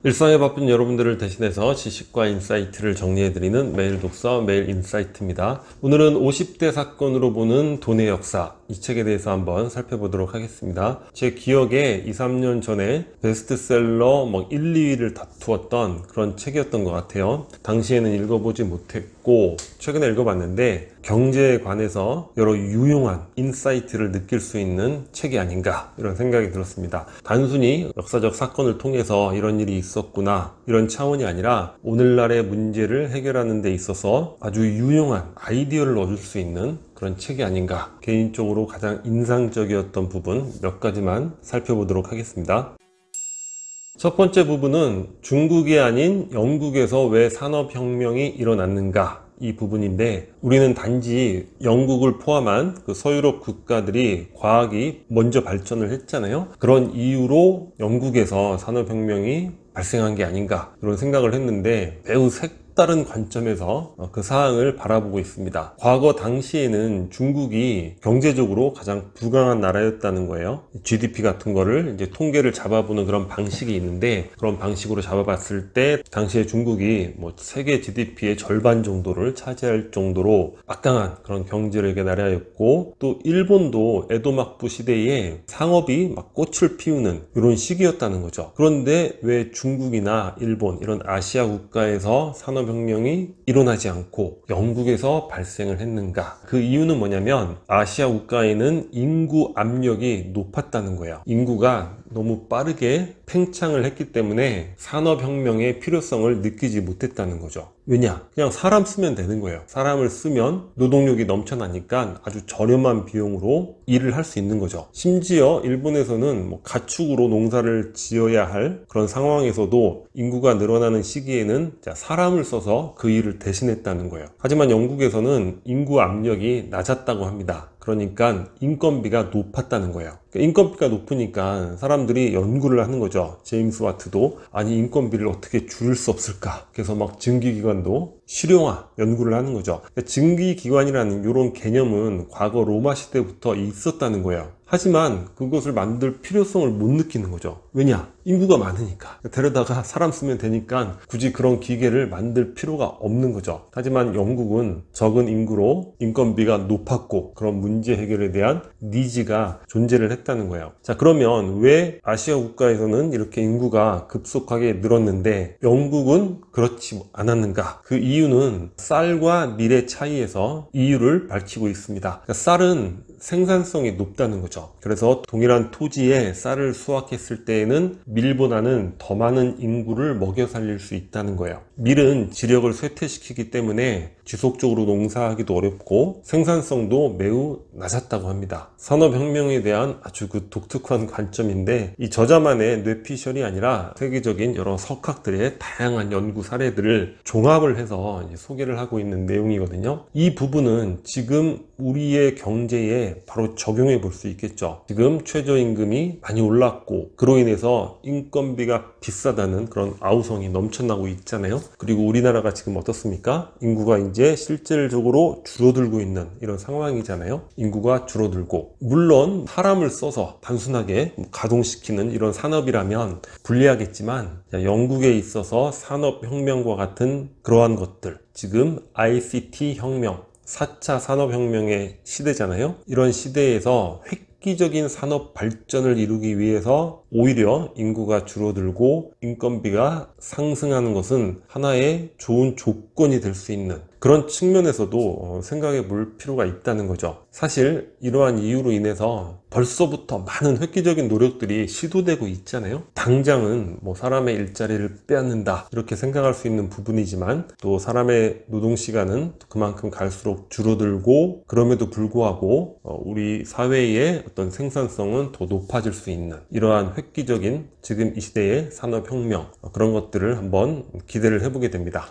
일상에 바쁜 여러분들을 대신해서 지식과 인사이트를 정리해드리는 매일 독서 매일 인사이트입니다. 오늘은 50대 사건으로 보는 돈의 역사, 이 책에 대해서 한번 살펴보도록 하겠습니다. 제 기억에 2, 3년 전에 베스트셀러 1, 2위를 다투었던 그런 책이었던 것 같아요. 당시에는 읽어보지 못했고 최근에 읽어봤는데 경제에 관해서 여러 유용한 인사이트를 느낄 수 있는 책이 아닌가, 이런 생각이 들었습니다. 단순히 역사적 사건을 통해서 이런 일이 있었구나, 이런 차원이 아니라 오늘날의 문제를 해결하는 데 있어서 아주 유용한 아이디어를 얻을 수 있는 그런 책이 아닌가, 개인적으로 가장 인상적이었던 부분 몇 가지만 살펴보도록 하겠습니다. 첫 번째 부분은 중국이 아닌 영국에서 왜 산업혁명이 일어났는가, 이 부분인데, 우리는 단지 영국을 포함한 그 서유럽 국가들이 과학이 먼저 발전을 했잖아요. 그런 이유로 영국에서 산업혁명이 발생한 게 아닌가, 이런 생각을 했는데 매우 색다른 관점에서 그 사항을 바라보고 있습니다. 과거 당시에는 중국이 경제적으로 가장 부강한 나라였다는 거예요. GDP 같은 거를 이제 통계를 잡아보는 그런 방식이 있는데, 그런 방식으로 잡아봤을 때 당시에 중국이 세계 GDP의 절반 정도를 차지할 정도로 막강한 그런 경제력의 나라였고, 또 일본도 에도 막부 시대에 상업이 막 꽃을 피우는 이런 시기였다는 거죠. 그런데 왜 중국이나 일본 이런 아시아 국가에서 산업혁명이 일어나지 않고 영국에서 발생을 했는가? 그 이유는 뭐냐면 아시아 국가에는 인구 압력이 높았다는 거예요. 인구가 너무 빠르게 팽창을 했기 때문에 산업혁명의 필요성을 느끼지 못했다는 거죠. 왜냐? 그냥 사람 쓰면 되는 거예요. 사람을 쓰면 노동력이 넘쳐나니까 아주 저렴한 비용으로 일을 할 수 있는 거죠. 심지어 일본에서는 가축으로 농사를 지어야 할 그런 상황에서도 인구가 늘어나는 시기에는 사람을 써서 그 일을 대신했다는 거예요. 하지만 영국에서는 인구 압력이 낮았다고 합니다. 그러니까 인건비가 높았다는 거예요. 인건비가 높으니까 사람들이 연구를 하는 거죠. 제임스 와트도 아니 인건비를 어떻게 줄일 수 없을까, 그래서 증기기관도 실용화 연구를 하는 거죠. 증기기관이라는 이런 개념은 과거 로마 시대부터 있었다는 거예요. 하지만 그것을 만들 필요성을 못 느끼는 거죠. 왜냐? 인구가 많으니까. 데려다가 사람 쓰면 되니까 굳이 그런 기계를 만들 필요가 없는 거죠. 하지만 영국은 적은 인구로 인건비가 높았고 그런 문제 해결에 대한 니즈가 존재를 했다는 거예요. 자, 그러면 왜 아시아 국가에서는 이렇게 인구가 급속하게 늘었는데 영국은 그렇지 않았는가? 그 이유는 쌀과 밀의 차이에서 이유를 밝히고 있습니다. 그러니까 쌀은 생산성이 높다는 거죠. 그래서 동일한 토지에 쌀을 수확했을 때에는 밀보다는 더 많은 인구를 먹여 살릴 수 있다는 거예요. 밀은 지력을 쇠퇴시키기 때문에 지속적으로 농사하기도 어렵고 생산성도 매우 낮았다고 합니다. 산업혁명에 대한 아주 독특한 관점인데, 이 저자만의 뇌피셜이 아니라 세계적인 여러 석학들의 다양한 연구 사례들을 종합을 해서 소개를 하고 있는 내용이거든요. 이 부분은 지금 우리의 경제에 바로 적용해 볼 수 있겠죠. 지금 최저임금이 많이 올랐고 그로 인해서 인건비가 비싸다는 그런 아우성이 넘쳐나고 있잖아요. 그리고 우리나라가 지금 어떻습니까? 인구가 이제 실질적으로 줄어들고 있는 이런 상황이잖아요. 인구가 줄어들고, 물론 사람을 써서 단순하게 가동시키는 이런 산업이라면 불리하겠지만, 영국에 있어서 산업혁명과 같은 그러한 것들, 지금 ICT 혁명, 4차 산업혁명의 시대잖아요. 이런 시대에서 획기적인 산업 발전을 이루기 위해서 오히려 인구가 줄어들고 인건비가 상승하는 것은 하나의 좋은 조건이 될 수 있는 그런 측면에서도 생각해 볼 필요가 있다는 거죠. 사실 이러한 이유로 인해서 벌써부터 많은 획기적인 노력들이 시도되고 있잖아요. 당장은 사람의 일자리를 빼앗는다, 이렇게 생각할 수 있는 부분이지만, 또 사람의 노동시간은 그만큼 갈수록 줄어들고, 그럼에도 불구하고 우리 사회의 어떤 생산성은 더 높아질 수 있는 이러한 획기적인 지금 이 시대의 산업혁명, 그런 것들을 한번 기대를 해보게 됩니다.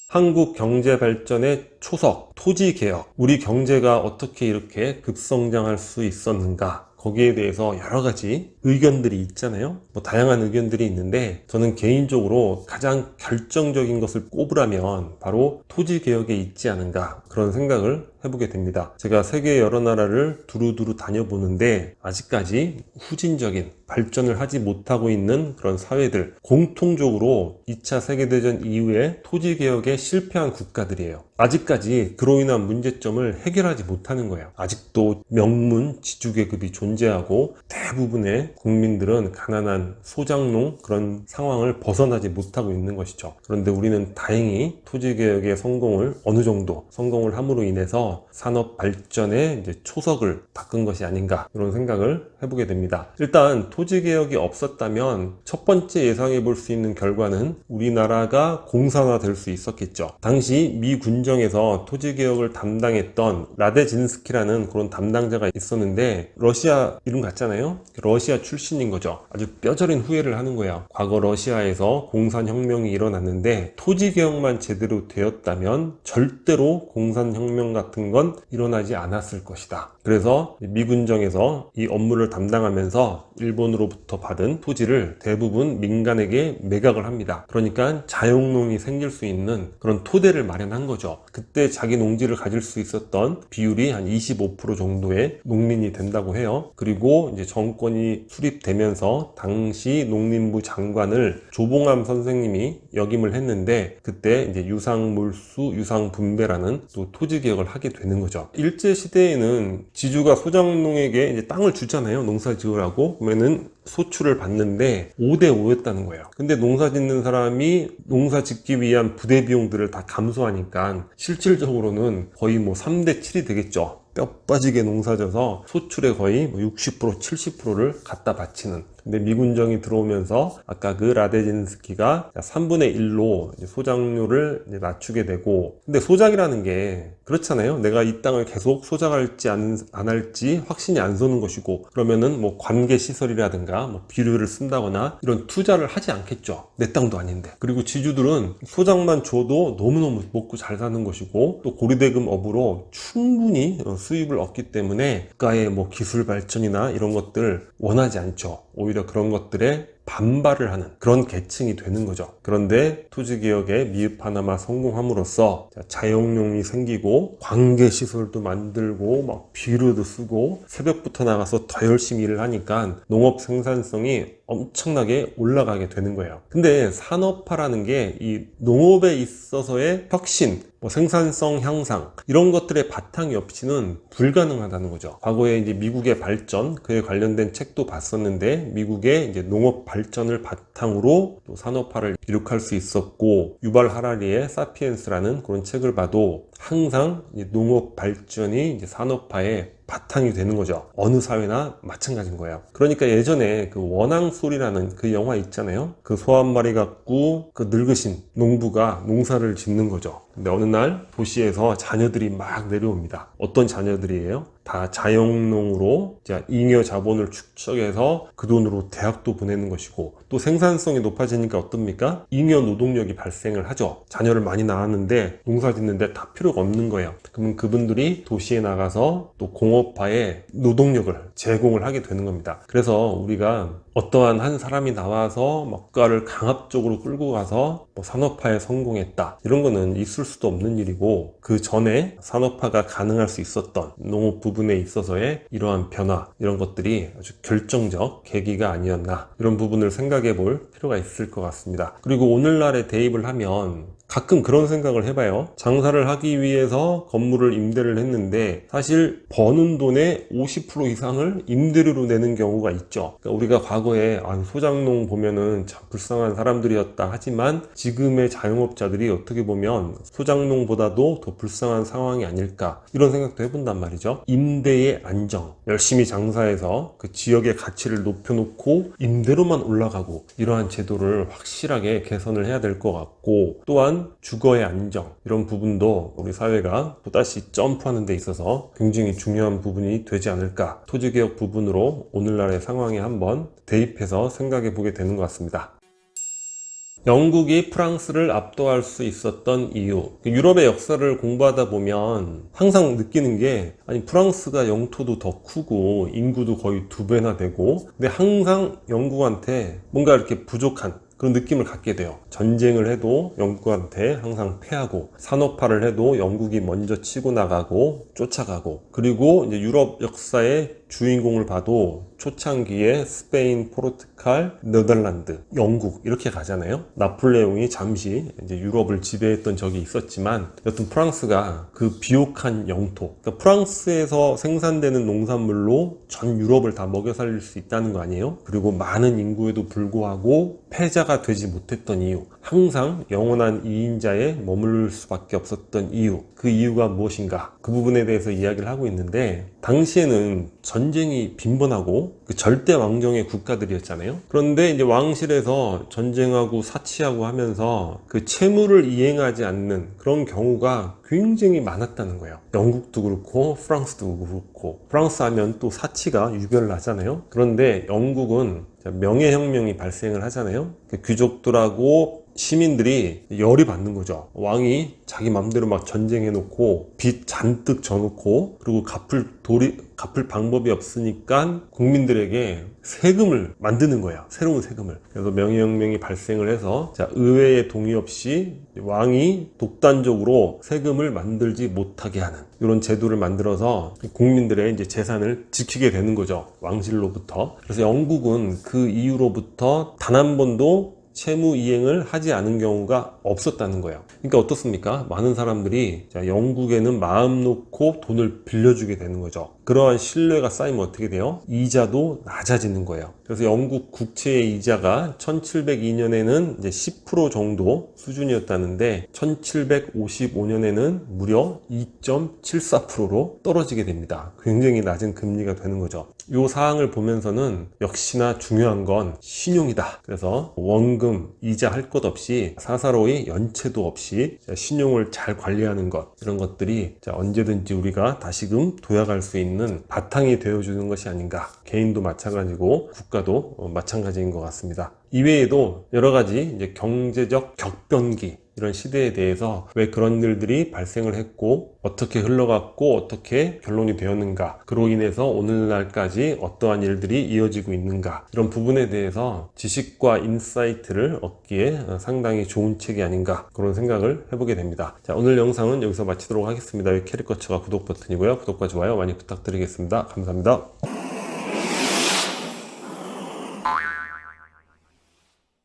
한국 경제 발전의 초석, 토지개혁. 우리 경제가 어떻게 이렇게 급성장할 수 있었는가? 거기에 대해서 여러 가지 의견들이 있잖아요. 뭐 다양한 의견들이 있는데 저는 개인적으로 가장 결정적인 것을 꼽으라면 바로 토지개혁에 있지 않은가 그런 생각을 해보게 됩니다. 제가 세계 여러 나라를 두루두루 다녀보는데 아직까지 후진적인 발전을 하지 못하고 있는 그런 사회들, 공통적으로 2차 세계대전 이후에 토지개혁에 실패한 국가들이에요. 아직까지 그로 인한 문제점을 해결하지 못하는 거예요. 아직도 명문 지주계급이 존재하고 대부분의 국민들은 가난한 소작농 그런 상황을 벗어나지 못하고 있는 것이죠. 그런데 우리는 다행히 토지개혁의 성공을 어느 정도 성공을 함으로 인해서 산업 발전의 이제 초석을 닦은 것이 아닌가 이런 생각을 해보게 됩니다. 일단 토지개혁이 없었다면 첫 번째 예상해 볼 수 있는 결과는 우리나라가 공산화될 수 있었겠죠. 당시 미 군정에서 토지개혁을 담당했던 라데진스키라는 그런 담당자가 있었는데 러시아 이름 같잖아요. 러시아 출신인 거죠. 아주 뼈저린 후회를 하는 거예요. 과거 러시아에서 공산혁명이 일어났는데 토지개혁만 제대로 되었다면 절대로 공산혁명 같은 건 일어나지 않았을 것이다. 그래서 미군정에서 이 업무를 담당하면서 일본으로부터 받은 토지를 대부분 민간에게 매각을 합니다. 그러니까 자영농이 생길 수 있는 그런 토대를 마련한 거죠. 그때 자기 농지를 가질 수 있었던 비율이 한 25% 정도의 농민이 된다고 해요. 그리고 이제 정권이 수립되면서 당시 농림부 장관을 조봉암 선생님이 역임을 했는데 그때 이제 유상몰수, 유상분배라는 또 토지 개혁을 하게 되는 거죠. 일제 시대에는 지주가 소작농에게 이제 땅을 주잖아요. 농사 지으라고. 그러면은 소출을 받는데 5대5였다는 거예요. 근데 농사 짓는 사람이 농사 짓기 위한 부대 비용들을 다 감수하니까 실질적으로는 거의 뭐 3대7이 되겠죠. 뼈 빠지게 농사져서 소출의 거의 60% 70%를 갖다 바치는. 근데 미군정이 들어오면서 아까 그 라데진스키가 3분의 1로 소작료를 낮추게 되고, 근데 소작이라는 게 그렇잖아요. 내가 이 땅을 계속 소작할지 안 할지 확신이 안 서는 것이고, 그러면은 뭐 관계 시설이라든가 뭐 비료를 쓴다거나 이런 투자를 하지 않겠죠. 내 땅도 아닌데. 그리고 지주들은 소작만 줘도 너무너무 먹고 잘 사는 것이고, 또 고리대금 업으로 충분히 수입을 얻기 때문에 국가의 뭐 기술 발전이나 이런 것들 원하지 않죠. 오히려 그런 것들에 반발을 하는 그런 계층이 되는 거죠. 그런데 토지개혁에 미흡하나마 성공함으로써 자영농이 생기고 관계시설도 만들고 막 비료도 쓰고 새벽부터 나가서 더 열심히 일을 하니까 농업 생산성이 엄청나게 올라가게 되는 거예요. 근데 산업화라는 게 이 농업에 있어서의 혁신, 생산성 향상 이런 것들의 바탕이 없이는 불가능하다는 거죠. 과거에 이제 미국의 발전 그에 관련된 책도 봤었는데 미국의 이제 농업 발전을 바탕으로 또 산업화를 이룩할 수 있었고 유발 하라리의 사피엔스라는 그런 책을 봐도 항상 농업 발전이 이제 산업화의 바탕이 되는 거죠. 어느 사회나 마찬가지인 거예요. 그러니까 예전에 그 원앙소리라는 그 영화 있잖아요. 그 소 한 마리 갖고 그 늙으신 농부가 농사를 짓는 거죠. 근데 어느 날 도시에서 자녀들이 막 내려옵니다. 어떤 자녀들이에요? 다 자영농으로 잉여 자본을 축적해서 그 돈으로 대학도 보내는 것이고 또 생산성이 높아지니까 어떻습니까? 잉여 노동력이 발생을 하죠. 자녀를 많이 낳았는데 농사 짓는데 다 필요가 없는 거예요. 그러면 그분들이 도시에 나가서 또 공업화에 노동력을 제공을 하게 되는 겁니다. 그래서 우리가 어떠한 한 사람이 나와서 국가를 강압적으로 끌고 가서 산업화에 성공했다 이런 거는 있을 수도 없는 일이고 그 전에 산업화가 가능할 수 있었던 농업 부분에 있어서의 이러한 변화 이런 것들이 아주 결정적 계기가 아니었나 이런 부분을 생각해 볼 필요가 있을 것 같습니다. 그리고 오늘날에 대입을 하면 가끔 그런 생각을 해봐요. 장사를 하기 위해서 건물을 임대를 했는데 사실 버는 돈의 50% 이상을 임대료로 내는 경우가 있죠. 그러니까 우리가 과거에 소작농 보면은 참 불쌍한 사람들이었다 하지만 지금의 자영업자들이 어떻게 보면 소작농보다도 더 불쌍한 상황이 아닐까 이런 생각도 해본단 말이죠. 임대의 안정, 열심히 장사해서 그 지역의 가치를 높여놓고 임대료만 올라가고 이러한 제도를 확실하게 개선을 해야 될 것 같고 또한 주거의 안정 이런 부분도 우리 사회가 또다시 점프하는 데 있어서 굉장히 중요한 부분이 되지 않을까 토지개혁 부분으로 오늘날의 상황에 한번 대입해서 생각해 보게 되는 것 같습니다. 영국이 프랑스를 압도할 수 있었던 이유. 유럽의 역사를 공부하다 보면 항상 느끼는 게, 아니 프랑스가 영토도 더 크고 인구도 거의 2배나 되고, 근데 항상 영국한테 뭔가 이렇게 부족한 그런 느낌을 갖게 돼요. 전쟁을 해도 영국한테 항상 패하고, 산업화를 해도 영국이 먼저 치고 나가고 쫓아가고, 그리고 이제 유럽 역사의 주인공을 봐도 초창기에 스페인, 포르투갈, 네덜란드, 영국 이렇게 가잖아요. 나폴레옹이 잠시 이제 유럽을 지배했던 적이 있었지만, 여튼 프랑스가 그 비옥한 영토, 그러니까 프랑스에서 생산되는 농산물로 전 유럽을 다 먹여 살릴 수 있다는 거 아니에요? 그리고 많은 인구에도 불구하고 패자가 되지 못했던 이유, 항상 영원한 2인자에 머무를 수밖에 없었던 이유, 그 이유가 무엇인가, 그 부분에 대해서 이야기를 하고 있는데, 당시에는 전쟁이 빈번하고 그 절대 왕정의 국가들이었잖아요. 그런데 이제 왕실에서 전쟁하고 사치하고 하면서 그 채무를 이행하지 않는 그런 경우가 굉장히 많았다는 거예요. 영국도 그렇고 프랑스도 그렇고, 프랑스 하면 또 사치가 유별나잖아요. 그런데 영국은 명예혁명이 발생을 하잖아요. 그 귀족들하고 시민들이 열이 받는 거죠. 왕이 자기 맘대로 막 전쟁해놓고 빚 잔뜩 져놓고, 그리고 갚을 방법이 없으니까 국민들에게 세금을 만드는 거야. 새로운 세금을. 그래서 명예혁명이 발생을 해서, 자, 의회의 동의 없이 왕이 독단적으로 세금을 만들지 못하게 하는 이런 제도를 만들어서 국민들의 이제 재산을 지키게 되는 거죠. 왕실로부터. 그래서 영국은 그 이후로부터 단 한 번도 채무 이행을 하지 않은 경우가 없었다는 거예요. 그러니까 어떻습니까? 많은 사람들이 영국에는 마음 놓고 돈을 빌려주게 되는 거죠. 그러한 신뢰가 쌓이면 어떻게 돼요? 이자도 낮아지는 거예요. 그래서 영국 국채의 이자가 1702년에는 이제 10% 정도 수준이었다는데, 1755년에는 무려 2.74%로 떨어지게 됩니다. 굉장히 낮은 금리가 되는 거죠. 이 사항을 보면서는 역시나 중요한 건 신용이다. 그래서 원금, 이자 할 것 없이 사사로이 연체도 없이 신용을 잘 관리하는 것, 이런 것들이 언제든지 우리가 다시금 도약할 수 있는 바탕이 되어주는 것이 아닌가. 개인도 마찬가지고 국가도 마찬가지인 것 같습니다. 이외에도 여러 가지 이제 경제적 격변기, 이런 시대에 대해서 왜 그런 일들이 발생을 했고 어떻게 흘러갔고 어떻게 결론이 되었는가, 그로 인해서 오늘날까지 어떠한 일들이 이어지고 있는가, 이런 부분에 대해서 지식과 인사이트를 얻기에 상당히 좋은 책이 아닌가, 그런 생각을 해보게 됩니다. 자, 오늘 영상은 여기서 마치도록 하겠습니다. 캐릭커처가 구독 버튼이고요. 구독과 좋아요 많이 부탁드리겠습니다. 감사합니다.